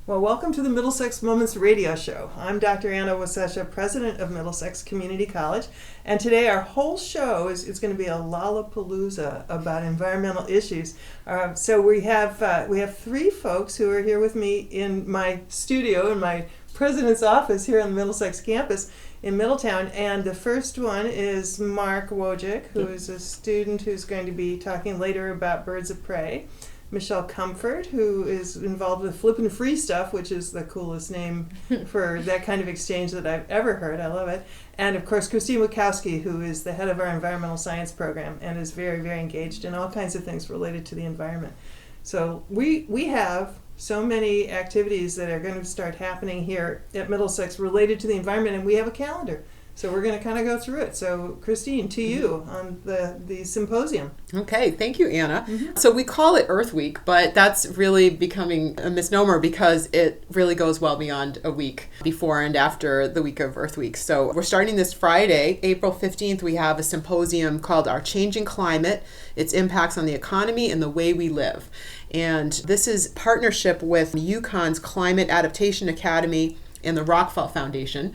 Well, welcome to the Middlesex Moments Radio Show. I'm Dr. Anna Wasesha, president of Middlesex Community College, and today our whole show is going to be a Lollapalooza about environmental issues. So we have three folks who are here with me in my studio, in my president's office here on the Middlesex campus in Middletown, and the first one is Mark Wodjik, who is a student who's going to be talking later about birds of prey. Michelle Comfort, who is involved with Flippin' Free Stuff, which is the coolest name for that kind of exchange that I've ever heard. I love it. And of course, Christine Witkowski, who is the head of our environmental science program and is very, very engaged in all kinds of things related to the environment. So we have so many activities that are going to start happening here at Middlesex related to the environment, and we have a calendar. So we're going to kind of go through it. So Christine, to you on the symposium. Okay, thank you, Anna. So we call it Earth Week, but that's really becoming a misnomer because it really goes well beyond a week before and after the week of Earth Week. So we're starting this Friday, April 15th. We have a symposium called Our Changing Climate, Its Impacts on the Economy and the Way We Live. And this is partnership with UConn's Climate Adaptation Academy and the Rockefeller Foundation.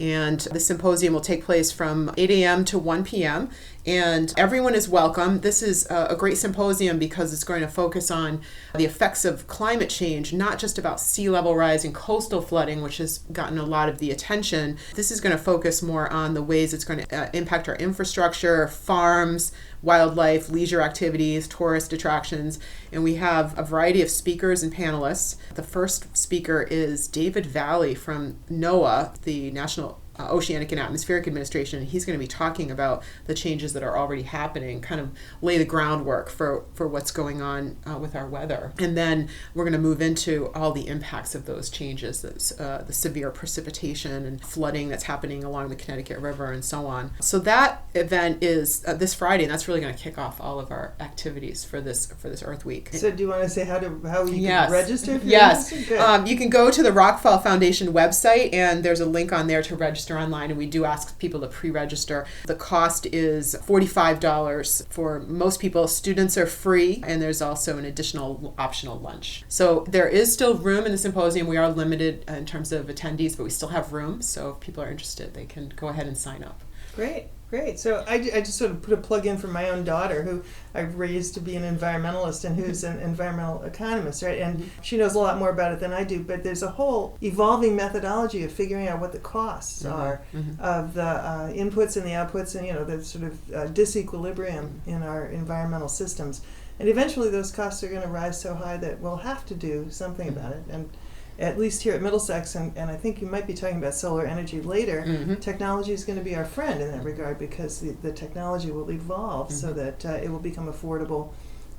And the symposium will take place from 8 a.m. to 1 p.m. and everyone is welcome. This is a great symposium because it's going to focus on the effects of climate change, not just about sea level rise and coastal flooding, which has gotten a lot of the attention. This is going to focus more on the ways it's going to impact our infrastructure, farms, wildlife, leisure activities, tourist attractions, and we have a variety of speakers and panelists. The first speaker is David Valley from NOAA, the National Oceanic and Atmospheric Administration, and he's going to be talking about the changes that are already happening, kind of lay the groundwork for what's going on with our weather. And then we're going to move into all the impacts of those changes, the severe precipitation and flooding that's happening along the Connecticut River and so on. So that event is this Friday, and that's really going to kick off all of our activities for this Earth Week. So do you want to say how you can register? Yes. You can go to the Rockefeller Foundation website, and there's a link on there to register online, and we do ask people to pre-register. The cost is $45 for most people. Students are free, and there's also an additional optional lunch. So there is still room in the symposium. We are limited in terms of attendees, but we still have room. So if people are interested, they can go ahead and sign up. Great. So I just sort of put a plug in for my own daughter, who I've raised to be an environmentalist and who's an environmental economist, right? And she knows a lot more about it than I do, but there's a whole evolving methodology of figuring out what the costs are of the inputs and the outputs and, the sort of disequilibrium in our environmental systems. And eventually those costs are going to rise so high that we'll have to do something about it. And at least here at Middlesex, and I think you might be talking about solar energy later, technology is going to be our friend in that regard because the technology will evolve so that it will become affordable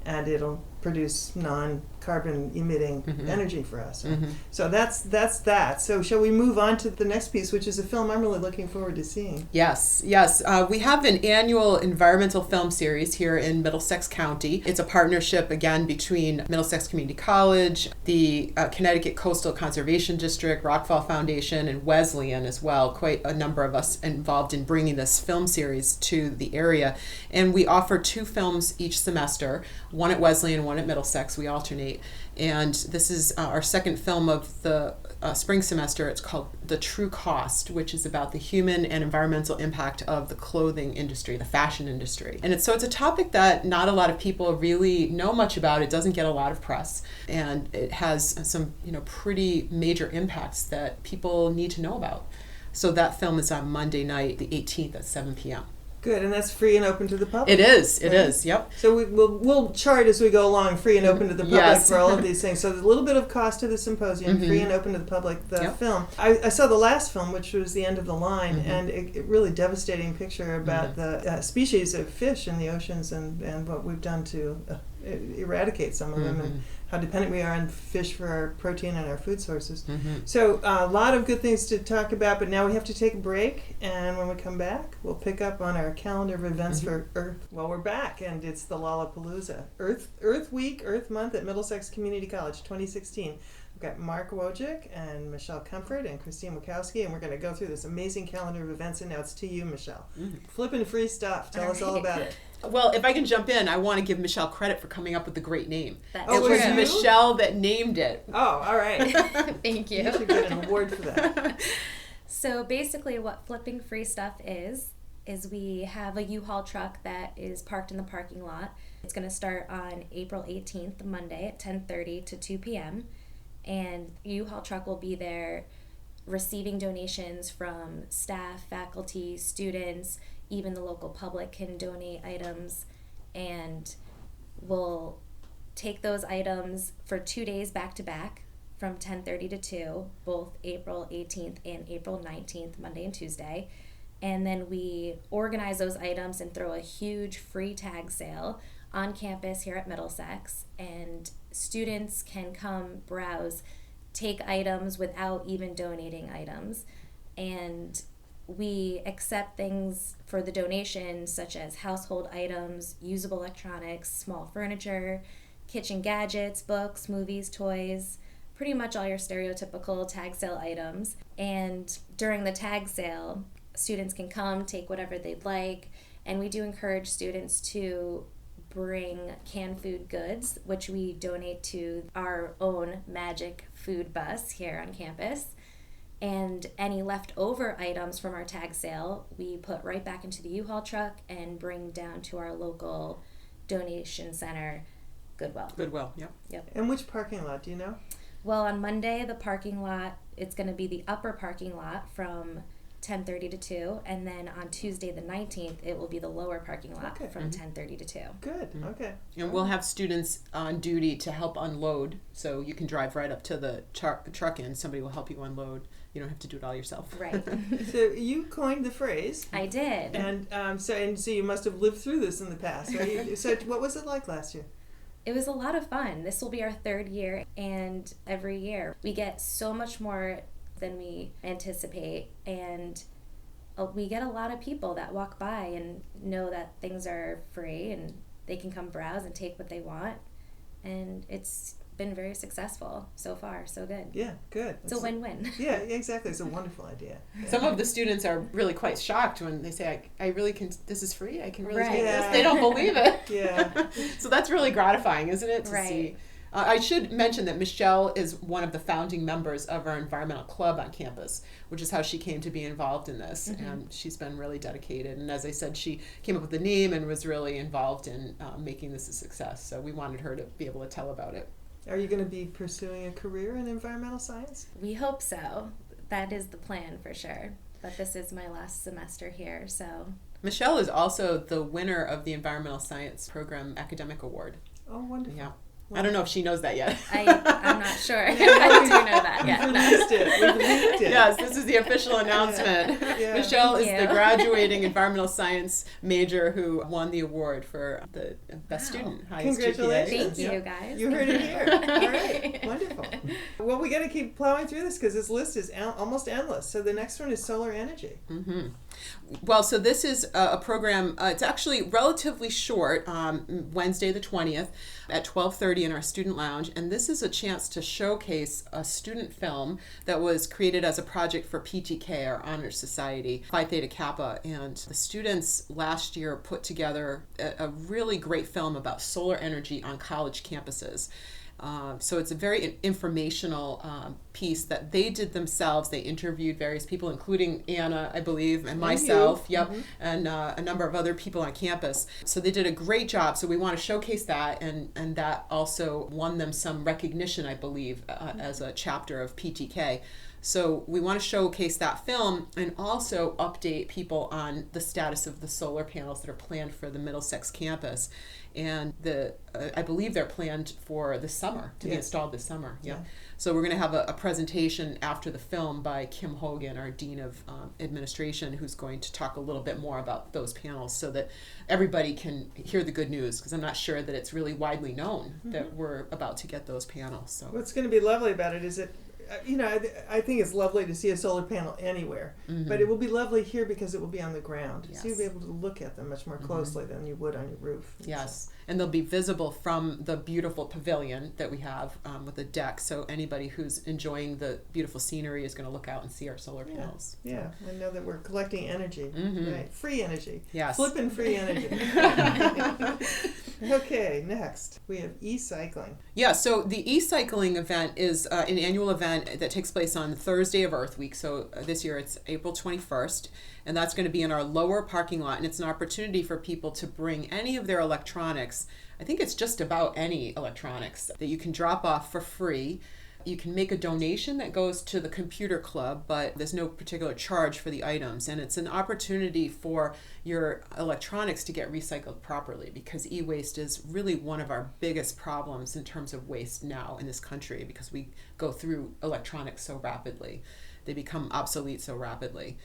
and it'll produce non-carbon emitting energy for us. So that's that. So shall we move on to the next piece, which is a film I'm really looking forward to seeing? Yes. We have an annual environmental film series here in Middlesex County. It's a partnership, again, between Middlesex Community College, the Connecticut Coastal Conservation District, Rockefeller Foundation, and Wesleyan as well. Quite a number of us involved in bringing this film series to the area. And we offer 2 films each semester, one at Wesleyan, one at Middlesex. We alternate. And this is our second film of the spring semester. It's called The True Cost, which is about the human and environmental impact of the clothing industry, the fashion industry. And it's a topic that not a lot of people really know much about. It doesn't get a lot of press, and it has some pretty major impacts that people need to know about. So that film is on Monday night, the 18th at 7 p.m. Good, and that's free and open to the public. It is, yep. So we'll chart as we go along, free and open to the public for all of these things. So there's a little bit of cost to the symposium, free and open to the public, the film. I saw the last film, which was The End of the Line, and a really devastating picture about the species of fish in the oceans and what we've done to eradicate some of them and how dependent we are on fish for our protein and our food sources. So a lot of good things to talk about, but now we have to take a break, and when we come back, we'll pick up on our calendar of events for Earth. Well, we're back, and it's the Lollapalooza. Earth Week, Earth Month at Middlesex Community College 2016. We've got Mark Wodjik and Michelle Comfort and Christine Witkowski, and we're going to go through this amazing calendar of events, and now it's to you, Michelle. Flippin' Free Stuff. Tell us all about it. Well, if I can jump in, I want to give Michelle credit for coming up with the great name. That's Oh, It was true. Michelle that named it. Oh, all right. Thank You you. should get an award for that. So basically what Flipping Free Stuff is we have a U-Haul truck that is parked in the parking lot. It's going to start on April 18th, Monday at 10:30 to 2 p.m. And the U-Haul truck will be there receiving donations from staff, faculty, students, even the local public can donate items, and we'll take those items for 2 days back to back from 10:30 to 2, both April 18th and April 19th, Monday and Tuesday. And then we organize those items and throw a huge free tag sale on campus here at Middlesex, and students can come browse, take items without even donating items. And we accept things for the donation such as household items, usable electronics, small furniture, kitchen gadgets, books, movies, toys, pretty much all your stereotypical tag sale items. And during the tag sale, students can come, take whatever they'd like, and we do encourage students to bring canned food goods, which we donate to our own Magic Food Bus here on campus. And any leftover items from our tag sale, we put right back into the U-Haul truck and bring down to our local donation center, Goodwill. Goodwill, yep. Yep. And which parking lot, do you know? Well, on Monday, the parking lot, it's going to be the upper parking lot from 10:30 to 2, and then on Tuesday the 19th, it will be the lower parking lot Okay. from 10:30 to 2. Good, okay. And we'll have students on duty to help unload, so you can drive right up to the truck and somebody will help you unload. You don't have to do it all yourself. Right. So you coined the phrase. I did. And so you must have lived through this in the past, right? So what was it like last year? It was a lot of fun. This will be our 3rd year, and every year we get so much more than we anticipate, and we get a lot of people that walk by and know that things are free and they can come browse and take what they want, and it's been very successful so far. So good. Yeah, good. It's a win-win. Yeah, exactly. It's a wonderful idea. Yeah. Some of the students are really quite shocked when they say, I really can, this is free, I can really Right. take Yeah. this. They don't believe it. Yeah. So that's really gratifying, isn't it, to Right. see? I should mention that Michelle is one of the founding members of our environmental club on campus, which is how she came to be involved in this. Mm-hmm. And she's been really dedicated. And as I said, she came up with the name and was really involved in making this a success. So we wanted her to be able to tell about it. Are you going to be pursuing a career in environmental science? We hope so. That is the plan for sure. But this is my last semester here, so. Michelle is also the winner of the Environmental Science Program Academic Award. Oh, wonderful. Yeah. I don't know if she knows that yet. I'm not sure. I do know that We've yet. released it. We've leaked it. Yes, this is the official announcement. Yeah. Michelle is Thank the you. graduating environmental science major who won the award for the best Wow. student, highest Congratulations. GPA. Thank you, Yep. guys. You heard it here. All right. Wonderful. Well, we got to keep plowing through this because this list is almost endless. So the next one is solar energy. Mm-hmm. Well, so this is a program, it's actually relatively short, Wednesday the 20th at 12:30 in our student lounge, and this is a chance to showcase a student film that was created as a project for PTK, our honor society, Phi Theta Kappa, and the students last year put together a really great film about solar energy on college campuses. So it's a very informational piece that they did themselves. They interviewed various people, including Anna, I believe, and myself, you. yep, Mm-hmm. and a number of other people on campus. So they did a great job. So we want to showcase that, and that also won them some recognition, I believe, as a chapter of PTK. So we want to showcase that film and also update people on the status of the solar panels that are planned for the Middlesex campus. And I believe they're planned for the summer, to be Yeah. installed this summer. Yeah. Yeah. So we're going to have a presentation after the film by Kim Hogan, our Dean of Administration, who's going to talk a little bit more about those panels so that everybody can hear the good news, because I'm not sure that it's really widely known that we're about to get those panels. So What's going to be lovely about it is that I think it's lovely to see a solar panel anywhere, but it will be lovely here because it will be on the ground. Yes. So you'll be able to look at them much more closely than you would on your roof. Yes, and they'll be visible from the beautiful pavilion that we have with a deck. So anybody who's enjoying the beautiful scenery is going to look out and see our solar panels. Yeah, I know that we're collecting energy, right? Free energy. Yes. Flippin' free energy. Okay, next we have ECycling. Yeah, so the ECycling event is an annual event that takes place on Thursday of Earth Week. So this year it's April 21st, and that's going to be in our lower parking lot, and it's an opportunity for people to bring any of their electronics. I think it's just about any electronics that you can drop off for free. You can make a donation that goes to the computer club, but there's no particular charge for the items. And it's an opportunity for your electronics to get recycled properly, because e-waste is really one of our biggest problems in terms of waste now in this country, because we go through electronics so rapidly. They become obsolete so rapidly.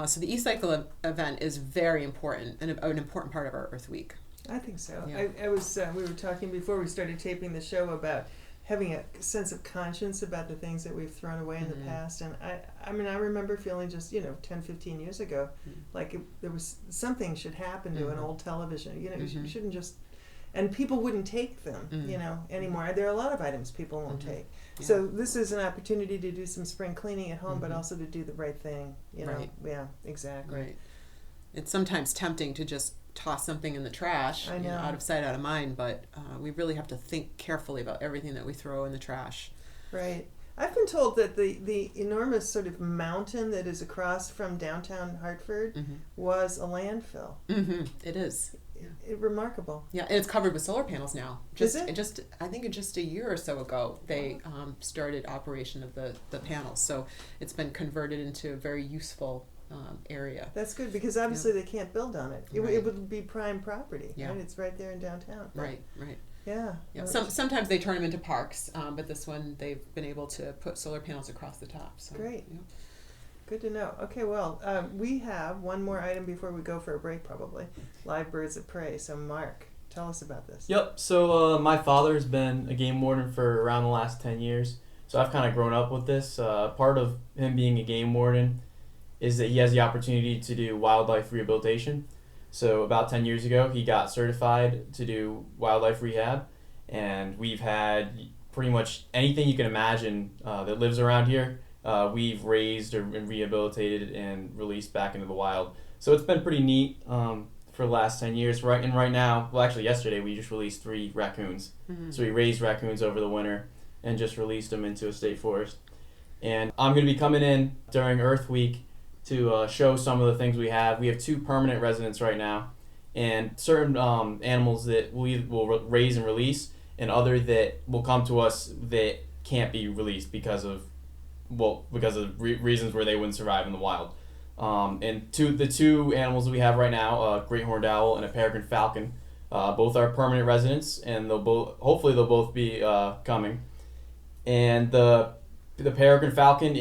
So the ECycle event is very important and an important part of our Earth Week. I think so. Yeah. I was. We were talking before we started taping the show about having a sense of conscience about the things that we've thrown away in the past. And I mean, I remember feeling just, 10, 15 years ago, like there was something should happen to an old television. You shouldn't just, and people wouldn't take them, anymore. There are a lot of items people won't take. Yeah. So this is an opportunity to do some spring cleaning at home, but also to do the right thing, Right. Yeah, exactly. Right. It's sometimes tempting to just toss something in the trash, I know. out of sight, out of mind, but we really have to think carefully about everything that we throw in the trash. Right. I've been told that the enormous sort of mountain that is across from downtown Hartford was a landfill. It is. Remarkable. Yeah, and it's covered with solar panels now. Is it? I think just a year or so ago, they started operation of the panels. So it's been converted into a very useful area. That's good, because obviously they can't build on it. It would be prime property, Yeah. right? It's right there in downtown. Right. Yeah. Yeah. Sometimes they turn them into parks, but this one they've been able to put solar panels across the top. So, Great. Yeah. Good to know. Okay, well, we have one more item before we go for a break, probably. Live birds of prey. So, Mark, tell us about this. Yep. So my father's been a game warden for around the last 10 years. So I've kind of grown up with this. Part of him being a game warden is that he has the opportunity to do wildlife rehabilitation. So about 10 years ago, he got certified to do wildlife rehab. And we've had pretty much anything you can imagine that lives around here. We've raised or rehabilitated and released back into the wild. So it's been pretty neat for the last 10 years. Right now, well, actually yesterday, we just released 3 raccoons. So we raised raccoons over the winter and just released them into a state forest. And I'm going to be coming in during Earth Week to show some of the things we have. We have 2 permanent residents right now, and certain animals that we will raise and release, and other that will come to us that can't be released because of reasons where they wouldn't survive in the wild. And the two animals we have right now, a great horned owl and a peregrine falcon, both are permanent residents, and hopefully they'll both be coming. And the peregrine falcon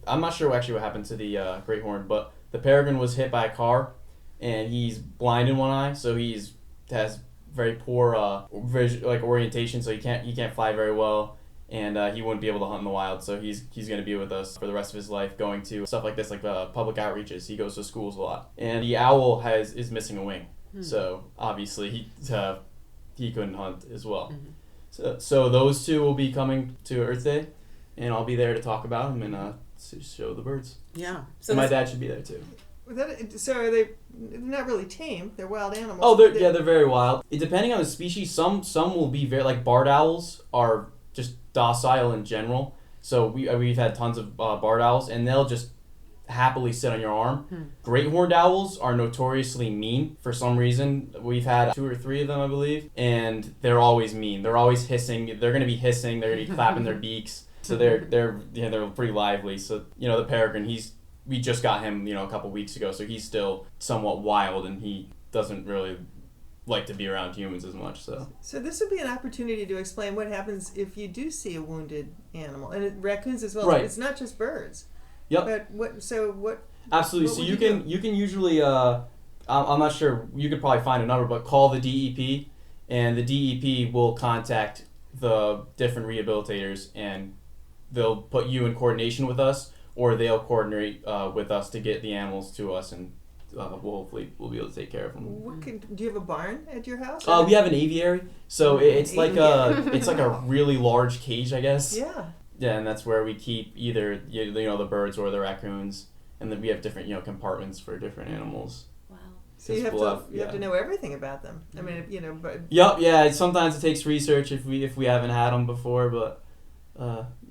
I'm not sure actually what happened to the great horn, but the peregrine was hit by a car, and he's blind in one eye, so has very poor orientation, so he can't fly very well. And he wouldn't be able to hunt in the wild, so he's going to be with us for the rest of his life, going to stuff like this, like public outreaches. He goes to schools a lot. And the owl is missing a wing, so obviously he couldn't hunt as well. So those 2 will be coming to Earth Day, and I'll be there to talk about them and show the birds. Yeah. So my dad should be there too. So are they not really tame? They're wild animals. Oh, they're very wild. Depending on the species, some will be very, like barred owls are just docile in general. So we've had tons of barred owls, and they'll just happily sit on your arm. Great horned owls are notoriously mean for some reason. We've had 2 or 3 of them, I believe, and they're always mean. They're always hissing. They're going to be hissing. They're going to be clapping their beaks. So they're pretty lively. So the peregrine, we just got him a couple weeks ago, so he's still somewhat wild, and he doesn't really like to be around humans as much. So this would be an opportunity to explain what happens if you do see a wounded animal, and raccoons as well. Right. It's not just birds. Yep. But what? Absolutely. What so would you can usually I'm not sure, you could probably find a number, but call the DEP, and the DEP will contact the different rehabilitators and they'll put you in coordination with us, or they'll coordinate with us to get the animals to us, and we'll be able to take care of them. Do you have a barn at your house? We have an aviary, so it's like a really large cage, I guess. Yeah. Yeah, and that's where we keep either the birds or the raccoons, and then we have different compartments for different animals. Wow. So you have to know everything about them. I mean, but. Yep. Yeah. Sometimes it takes research if we haven't had them before, but.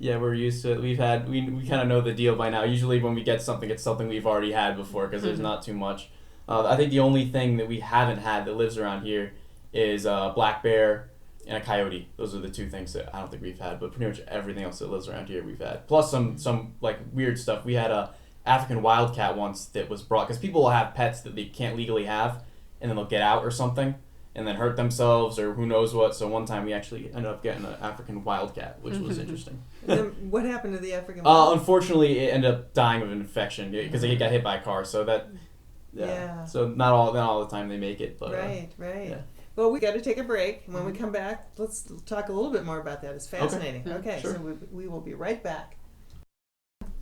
We're used to it. We kind of know the deal by now. Usually when we get something, it's something we've already had before because there's not too much. I think the only thing that we haven't had that lives around here is a black bear and a coyote. Those are the two things that I don't think we've had, but pretty much everything else that lives around here we've had. Plus some like weird stuff. We had a African wildcat once that was brought, because people will have pets that they can't legally have, and then they'll get out or something and then hurt themselves or who knows what. So one time we actually ended up getting an African wildcat, which was interesting. And then what happened to the African wildcat? Unfortunately, it ended up dying of an infection because it got hit by a car. So that, yeah. So not all the time they make it. But, right. Yeah. Well, we got to take a break. When we come back, let's talk a little bit more about that. It's fascinating. Okay, sure. So we will be right back.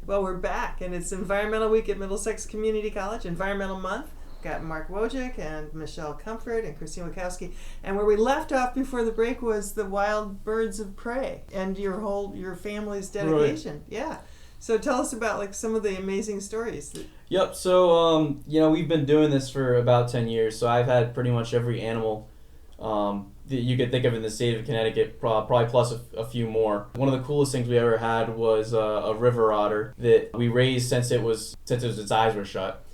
Well, we're back, and it's Environmental Week at Middlesex Community College, Environmental Month. Got Mark Wodjik and Michelle Comfort and Christine Witkowski. And where we left off before the break was the wild birds of prey and your family's dedication. Right. Yeah. So tell us about like some of the amazing stories. Yep. So we've been doing this for about 10 years. So I've had pretty much every animal that you could think of in the state of Connecticut, probably plus a few more. One of the coolest things we ever had was a river otter that we raised since its eyes were shut.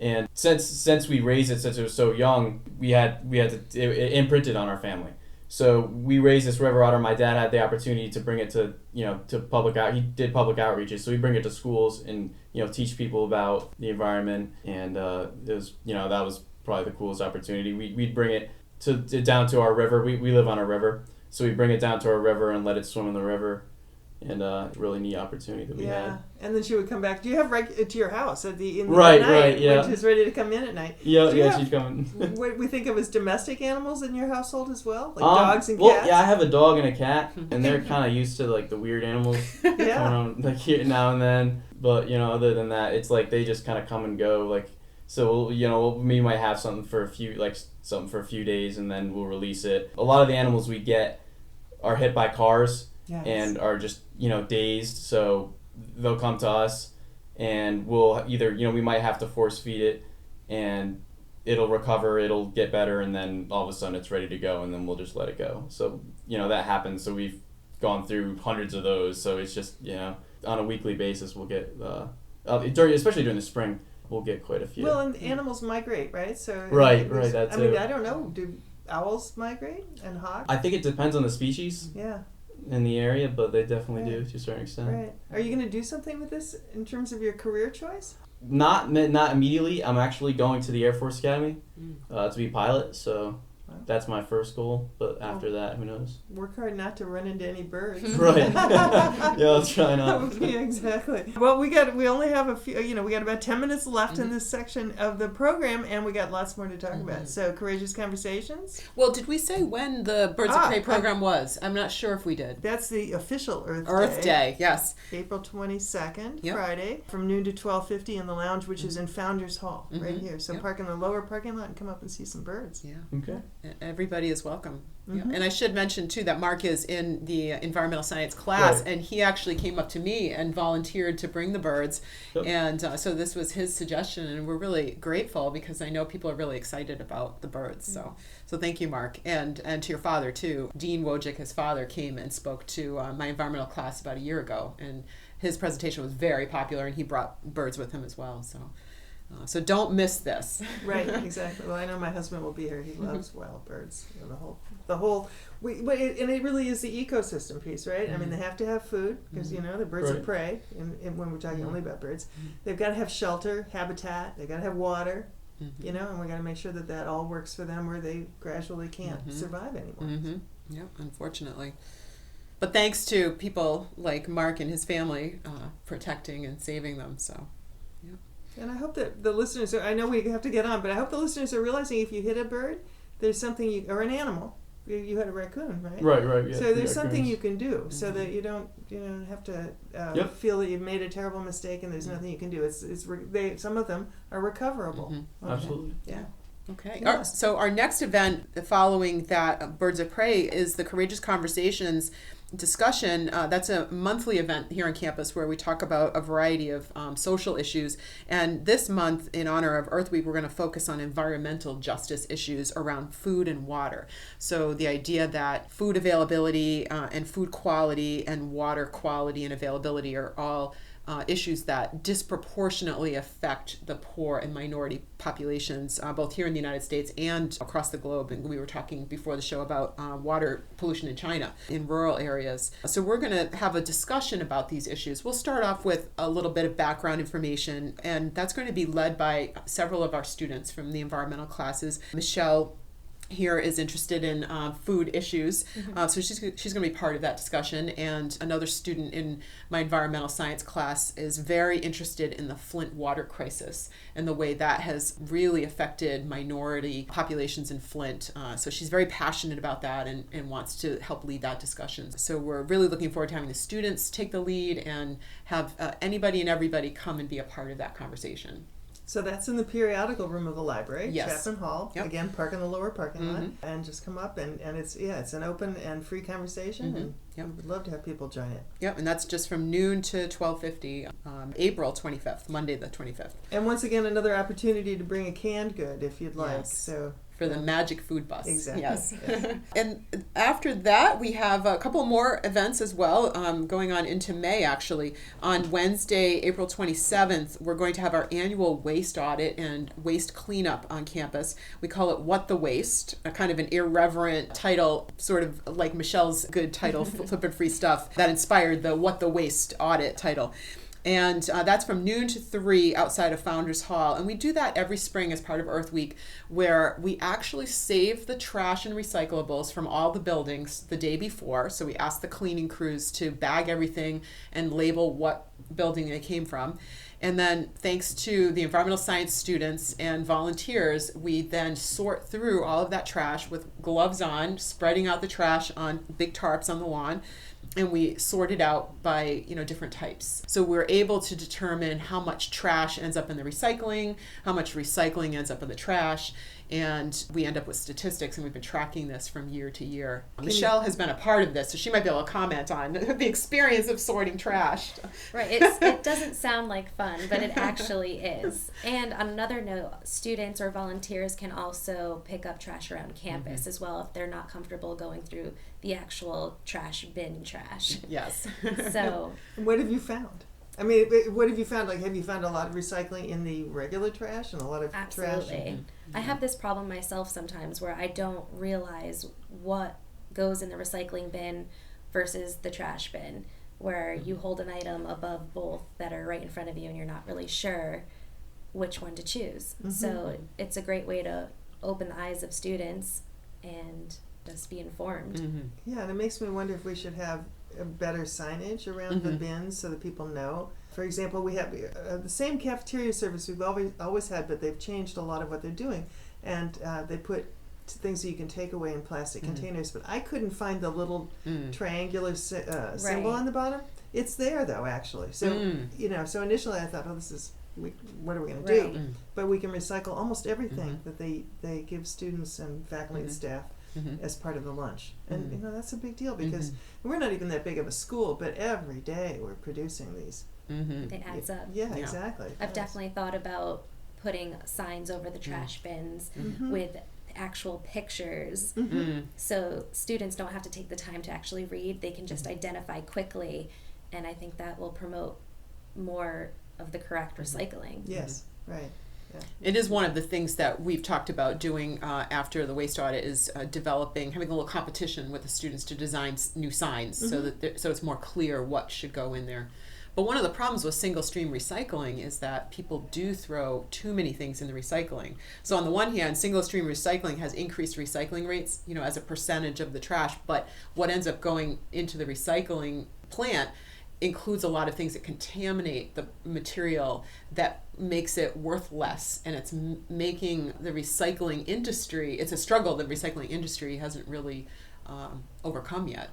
And since we raised it, since it was so young, we had it imprinted on our family. So we raised this river otter. My dad had the opportunity to bring it to public out. He did public outreaches, so we bring it to schools and teach people about the environment. And it was that was probably the coolest opportunity. We'd bring it down to our river. We live on a river, so we bring it down to our river and let it swim in the river. And really neat opportunity that we had. Yeah, and then she would come back. Do you have to your house in the night? Right, yeah. When she's ready to come in at night. Yeah, she's coming. What we think of as domestic animals in your household as well, like dogs and cats. Well, yeah, I have a dog and a cat, and they're kind of used to like the weird animals coming on like here now and then. But other than that, it's like they just kind of come and go. Like so, we might have something for a few days, and then we'll release it. A lot of the animals we get are hit by cars. Yes. And are just dazed, so they'll come to us, and we'll either we might have to force feed it, and it'll recover, it'll get better, and then all of a sudden it's ready to go, and then we'll just let it go. So that happens. So we've gone through hundreds of those. So it's just on a weekly basis we'll get especially during the spring we'll get quite a few. Well, and animals migrate, right? So right. That's it. I don't know. Do owls migrate and hawks? I think it depends on the species. Yeah. In the area, but they definitely do to a certain extent. Right. Are you going to do something with this in terms of your career choice? Not immediately. I'm actually going to the Air Force Academy to be a pilot, so that's my first goal. But after that, who knows? Work hard not to run into any birds. Right. Yeah, let's try not. Yeah, exactly. Well, we only have a few. We got about 10 minutes left in this section of the program, and we got lots more to talk about. So, Courageous Conversations. Well, did we say when the Birds of Prey program was? I'm not sure if we did. That's the official Earth Day. Earth Day, yes. April 22nd, Friday, from noon to 12:50 in the lounge, which is in Founders Hall, right here. So park in the lower parking lot and come up and see some birds. Yeah. Okay. Everybody is welcome. Yeah. And I should mention too that Mark is in the environmental science class, and he actually came up to me and volunteered to bring the birds. Yep. And so this was his suggestion, and we're really grateful because I know people are really excited about the birds. So thank you, Mark, and to your father too. Dean Wodjik, his father, came and spoke to my environmental class about a year ago, and his presentation was very popular, and he brought birds with him as well. So don't miss this. Right, exactly. Well, I know my husband will be here. He loves wild birds. The whole. And it really is the ecosystem piece, right? I mean, they have to have food because the birds of prey. And when we're talking only about birds, they've got to have shelter, habitat. They've got to have water. And we got to make sure that all works for them, where they gradually can't survive anymore. Yeah, unfortunately. But thanks to people like Mark and his family protecting and saving them. So. And I hope that the listeners, I know we have to get on, but I hope the listeners are realizing if you hit a bird, there's something, or an animal, you had a raccoon, right? Right. Yeah. So there's yeah, something raccoons. you can do so that you don't have to feel that you've made a terrible mistake and there's nothing you can do. Some of them are recoverable. Okay. Absolutely. Yeah. Okay. Yeah. So our next event following that Birds of Prey is the Courageous Conversations discussion. That's a monthly event here on campus where we talk about a variety of social issues. And this month, in honor of Earth Week, we're going to focus on environmental justice issues around food and water. So the idea that food availability and food quality and water quality and availability are all issues that disproportionately affect the poor and minority populations, both here in the United States and across the globe. And we were talking before the show about water pollution in China, in rural areas. So we're going to have a discussion about these issues. We'll start off with a little bit of background information, and that's going to be led by several of our students from the environmental classes. Michelle here is interested in food issues, so she's going to be part of that discussion. And another student in my environmental science class is very interested in the Flint water crisis and the way that has really affected minority populations in Flint. So she's very passionate about that and wants to help lead that discussion. So we're really looking forward to having the students take the lead and have anybody and everybody come and be a part of that conversation. So that's in the periodical room of the library, Yes. Chapman Hall. Yep. Again, park in the lower parking lot, and just come up and it's an open and free conversation, and Yep. we would love to have people join it. Yep, and that's just from noon to 12:50, April 25th, Monday the 25th. And once again, another opportunity to bring a canned good if you'd like. Yes. So For the magic food bus. Exactly. Yes. Yes. And after that, we have a couple more events as well, going on into May, actually. On Wednesday, April 27th, we're going to have our annual waste audit and waste cleanup on campus. We call it What the Waste, a kind of an irreverent title, sort of like Michelle's good title, Flippin' Free Stuff, that inspired the What the Waste audit title. And that's from noon to 3 outside of Founders Hall. And we do that every spring as part of Earth Week, where we actually save the trash and recyclables from all the buildings the day before. So we ask the cleaning crews to bag everything and label what building they came from. And then thanks to the environmental science students and volunteers, we then sort through all of that trash with gloves on, spreading out the trash on big tarps on the lawn. And we sort it out by, different types. So we're able to determine how much trash ends up in the recycling, how much recycling ends up in the trash, and we end up with statistics, and we've been tracking this from year to year. Michelle has been a part of this, so she might be able to comment on the experience of sorting trash. Right, it doesn't sound like fun, but it actually is. And on another note, students or volunteers can also pick up trash around campus as well if they're not comfortable going through the actual trash bin trash. Yes. So, what have you found? I mean, what have you found? Like, have you found a lot of recycling in the regular trash and a lot of trash? absolutely. I have this problem myself sometimes where I don't realize what goes in the recycling bin versus the trash bin, where you hold an item above both that are right in front of you and you're not really sure which one to choose. So it's a great way to open the eyes of students and just be informed. Yeah, and it makes me wonder if we should have a better signage around the bins so that people know. For example, we have the same cafeteria service we've always had, but they've changed a lot of what they're doing, and they put things that you can take away in plastic containers. But I couldn't find the little triangular symbol on the bottom. It's there though, actually. So so initially I thought, what are we going to do? But we can recycle almost everything that they give students and faculty and staff as part of the lunch. And that's a big deal because we're not even that big of a school, but every day we're producing these. It adds up. Yeah, exactly. I've definitely thought about putting signs over the trash bins with actual pictures so students don't have to take the time to actually read. They can just identify quickly, and I think that will promote more of the correct recycling. Yes, right. Yeah. It is one of the things that we've talked about doing after the waste audit is having a little competition with the students to design new signs so it's more clear what should go in there. But one of the problems with single stream recycling is that people do throw too many things in the recycling. So on the one hand, single stream recycling has increased recycling rates, as a percentage of the trash, but what ends up going into the recycling plant includes a lot of things that contaminate the material that makes it worth less, and it's making the recycling industry, it's a struggle the recycling industry hasn't really overcome yet.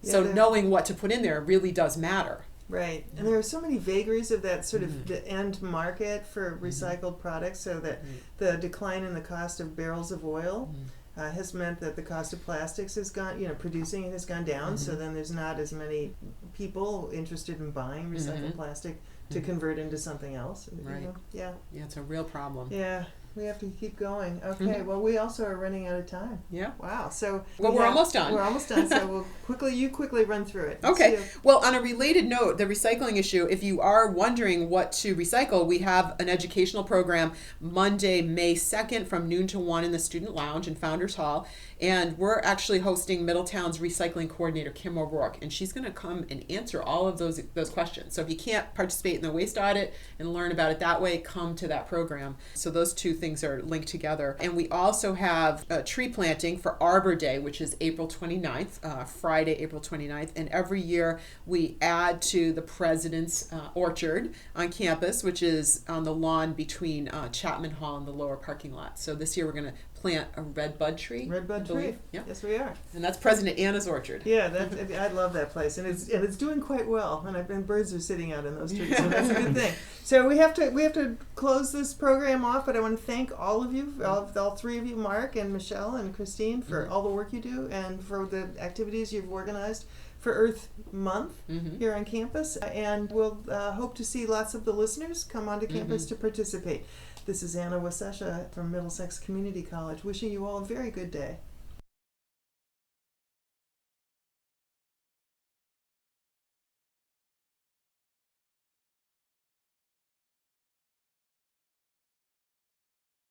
Yeah, So knowing what to put in there really does matter. Right, and there are so many vagaries of that sort of the end market for recycled products, so that the decline in the cost of barrels of oil has meant that the cost of plastics has gone, producing it has gone down, so then there's not as many people interested in buying recycled plastic to convert into something else. Right. Yeah, it's a real problem. Yeah. We have to keep going. Okay, well, we also are running out of time. Yeah. Wow. So we're almost done. We're almost done. So you quickly run through it. Okay. Well, on a related note, the recycling issue, if you are wondering what to recycle, we have an educational program Monday, May 2nd from noon to 1 in the Student Lounge in Founders Hall. And we're actually hosting Middletown's recycling coordinator, Kim O'Rourke, and she's going to come and answer all of those questions. So if you can't participate in the waste audit and learn about it that way, come to that program. So those two things are linked together. And we also have tree planting for Arbor Day, which is April 29th, Friday, April 29th. And every year we add to the President's Orchard on campus, which is on the lawn between Chapman Hall and the lower parking lot. So this year we're going to plant a red bud tree. Red bud tree. Yep. Yes, we are. And that's President Anna's orchard. Yeah, I love that place, and it's doing quite well. And birds are sitting out in those trees, so that's a good thing. So we have to close this program off, but I want to thank all of you, all three of you, Mark and Michelle and Christine, for all the work you do and for the activities you've organized for Earth Month here on campus. And we'll hope to see lots of the listeners come onto campus to participate. This is Anna Wasesha from Middlesex Community College, wishing you all a very good day.